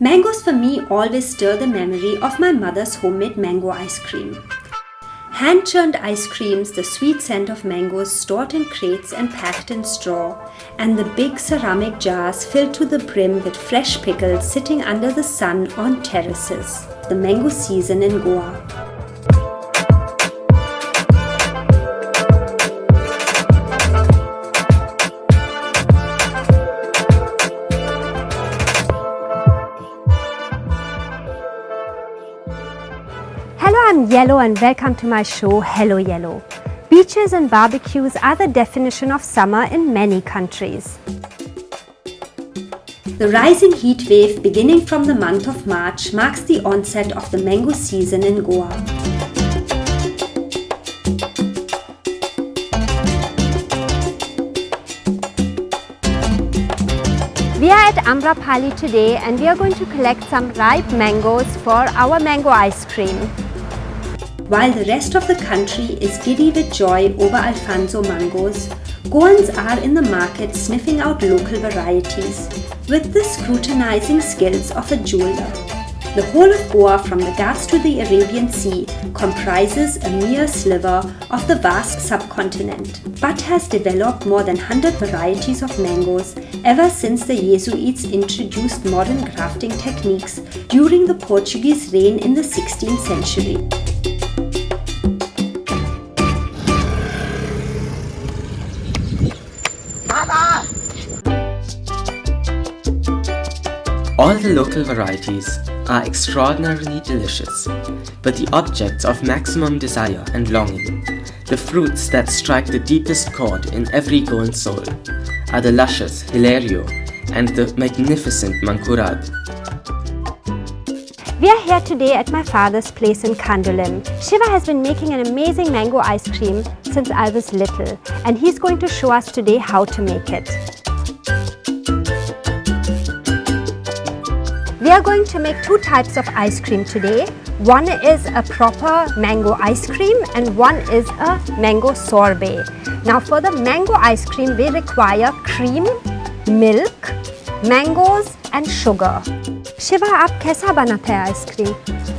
Mangoes for me always stir the memory of my mother's homemade mango ice cream. Hand-churned ice creams, the sweet scent of mangoes stored in crates and packed in straw, and the big ceramic jars filled to the brim with fresh pickles sitting under the sun on terraces. The mango season in Goa. Hello, I'm Yellow and welcome to my show HelloYellow. Beaches and barbecues are the definition of summer in many countries. The rising heat wave beginning from the month of March marks the onset of the mango season in Goa. We are at Amrapali today and we are going to collect some ripe mangoes for our mango ice cream. While the rest of the country is giddy with joy over Alfonso mangoes, Goans are in the market sniffing out local varieties with the scrutinizing skills of a jeweler. The whole of Goa from the Ghats to the Arabian Sea comprises a mere sliver of the vast subcontinent, but has developed more than 100 varieties of mangoes ever since the Jesuits introduced modern grafting techniques during the Portuguese reign in the 16th century. All the local varieties are extraordinarily delicious, but the objects of maximum desire and longing, the fruits that strike the deepest chord in every Goan soul, are the luscious Hilario and the magnificent Mankurad. We are here today at my father's place in Kandolim. Shiva has been making an amazing mango ice cream since I was little, and he's going to show us today how to make it. We are going to make two types of ice cream today. One is a proper mango ice cream and one is a mango sorbet. Now for the mango ice cream, we require cream, milk, mangoes and sugar. Shiva, आप कैसा बनाते हैं ice cream?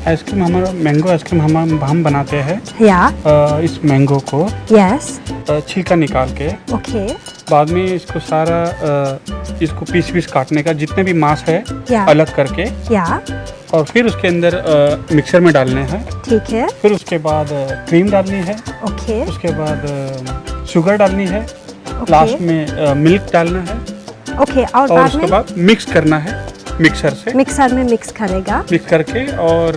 Ice cream हमारा mango ice cream हम बनाते हैं इस mango को छिलका निकाल के बाद में इसको सारा इसको पीस काटने का जितने भी मांस है अलग करके और फिर उसके अंदर मिक्सर में डालने हैं। ठीक है। फिर उसके बाद क्रीम डालनी है। उसके बाद शुगर डालनी है। लास्ट में मिल्क डालना है। और उसके बाद मिक्स करना है मिक्सर में मिक्स करके और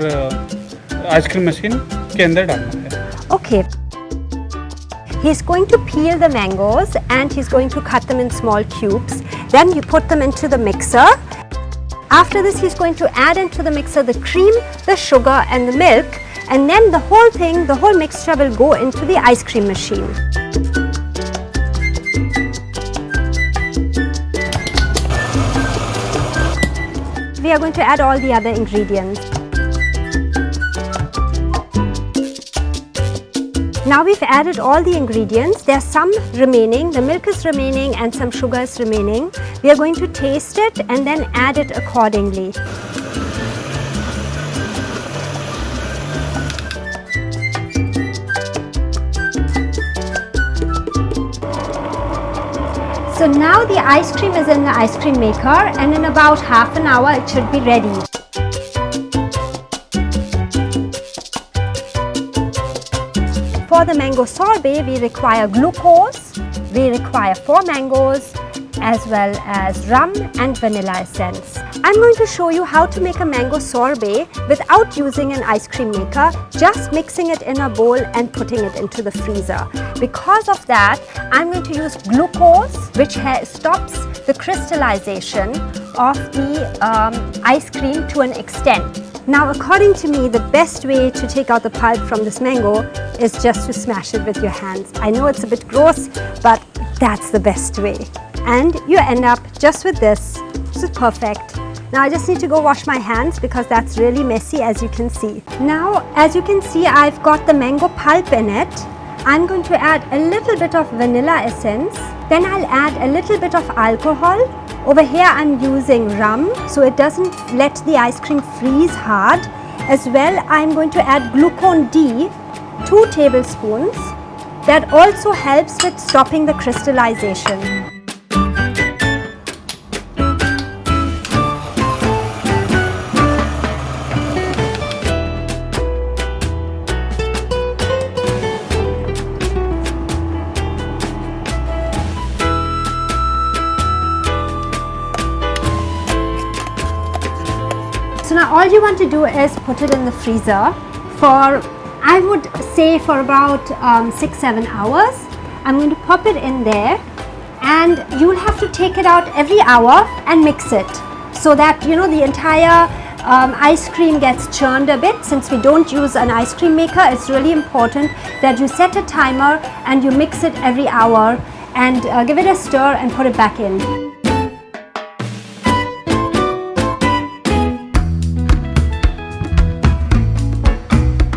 आइसक्रीम मशीन के अंदर डालना है। He's going to peel the mangoes and he's going to cut them in small cubes. Then you put them into the mixer. After this, he's going to add into the mixer the cream, the sugar and the milk, and then the whole mixture will go into the ice cream machine. We are going to add all the other ingredients. Now we've added all the ingredients. There's some remaining, the milk is remaining and some sugar is remaining. We are going to taste it and then add it accordingly. So now the ice cream is in the ice cream maker and in about half an hour it should be ready. For the mango sorbet, we require glucose, we require 4 mangoes as well as rum and vanilla essence. I'm going to show you how to make a mango sorbet without using an ice cream maker, just mixing it in a bowl and putting it into the freezer. Because of that, I'm going to use glucose, which stops the crystallization of the ice cream to an extent. Now, according to me, the best way to take out the pulp from this mango is just to smash it with your hands. I know it's a bit gross, but that's the best way. And you end up just with this. This is perfect. Now I just need to go wash my hands because that's really messy, as you can see. Now, as you can see, I've got the mango pulp in it. I'm going to add a little bit of vanilla essence. Then I'll add a little bit of alcohol Over here I'm using rum so it doesn't let the ice cream freeze hard. As well, I'm going to add glucose D, 2 tablespoons. That also helps with stopping the crystallization. So now all you want to do is put it in the freezer for, I would say, for about 6-7 hours. I'm going to pop it in there, and you'll have to take it out every hour and mix it so that, you know, the entire ice cream gets churned a bit. Since we don't use an ice cream maker, it's really important that you set a timer and you mix it every hour and give it a stir and put it back in.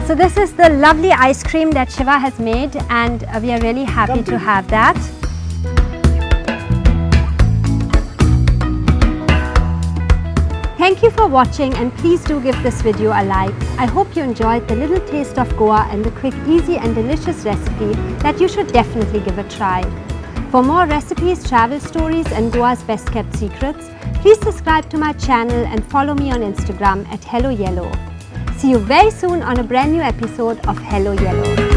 So this is the lovely ice cream that Shiva has made, and we are really happy to have that. Thank you for watching, and please do give this video a like. I hope you enjoyed the little taste of Goa and the quick, easy and delicious recipe that you should definitely give a try. For more recipes, travel stories and Goa's best kept secrets, please subscribe to my channel and follow me on Instagram at HelloYellow. See you very soon on a brand new episode of HelloYellow.